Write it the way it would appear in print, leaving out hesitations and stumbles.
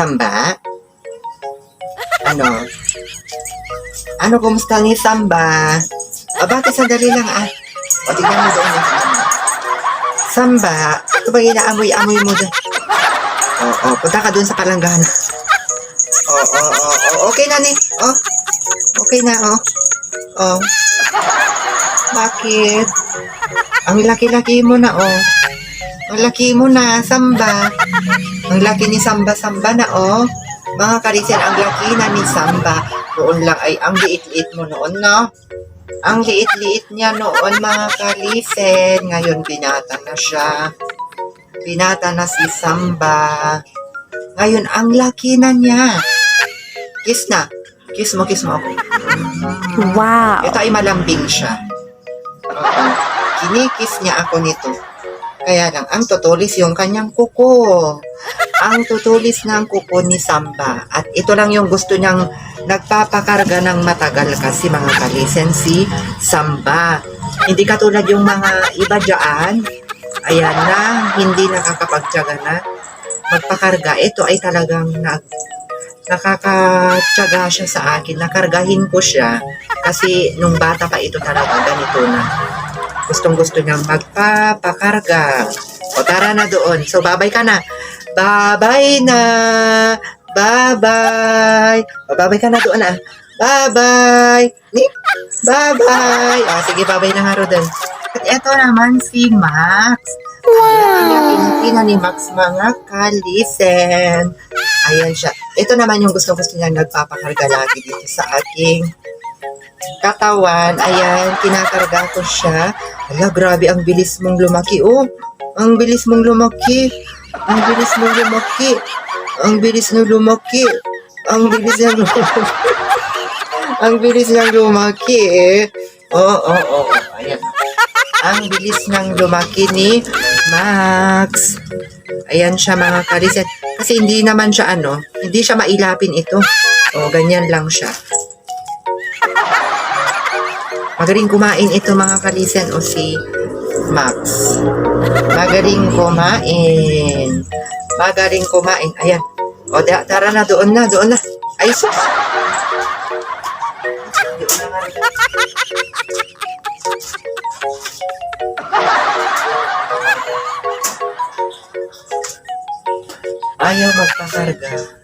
Samba? Ano? Ano, kumusta ni Samba? Bakit sandali lang O, tignan mo doon. Samba, ito ba inaamoy-amoy mo doon? Oo, punta ka doon sa palanggana. Okay na ni. Okay na, Bakit? Ang laki-laki mo na, Ang laki mo na, Samba. Ang laki ni Samba na, Mga karisan, ang laki na ni Samba. Noon lang ay ang liit-liit mo noon, no? Ang liit-liit niya noon, mga kalisen. Ngayon, binata na siya. Binata na si Samba. Ngayon, ang laki na niya. Kiss na. Kiss mo ako. Wow! Ito ay malambing siya. Kinikiss niya ako nito. Kaya lang, ang tutulis yung kanyang kuko. Ang tutulis ng kuko ni Samba. At ito lang yung gusto niyang nagpapakarga ng matagal kasi mga kalisen si Samba. Hindi katulad yung mga iba dyan. Ayan na, hindi nakakapagtyaga na magpakarga. Ito ay talagang nakakatyaga siya sa akin. Nakargahin ko siya kasi nung bata pa ito talaga ganito na. Gustong-gusto niyang magpapakarga. O tara na doon. So babay ka na. Babay na. Bye-bye. Babay ka na doon Bye-bye. Bye-bye. Sige, babay na nga Rodan. At ito naman si Max. Wow! Ayan, ni Max, mga kalisen. Ayan siya. Ito naman yung gusto-gusto niya nagpapakarga lagi dito sa aking katawan. Ayan, kinakarga ko siya. Ala, grabe, ang bilis mong lumaki, Ang bilis mong lumaki. Ang bilis mong lumaki. Ang bilis niyang lumaki. Ang bilis niyang lumaki. Ang bilis niyang lumaki, Ayan. Ang bilis niyang lumaki ni Max. Ayan siya, mga kariset. Kasi hindi naman siya, hindi siya mailapin ito. Ganyan lang siya. Magaling kumain ito, mga kalisen, si Max. Magaling kumain. Magaling kumain. Ayan. Tara na, doon na. Ay, sus. Doon na nga. Ayaw magpakarga.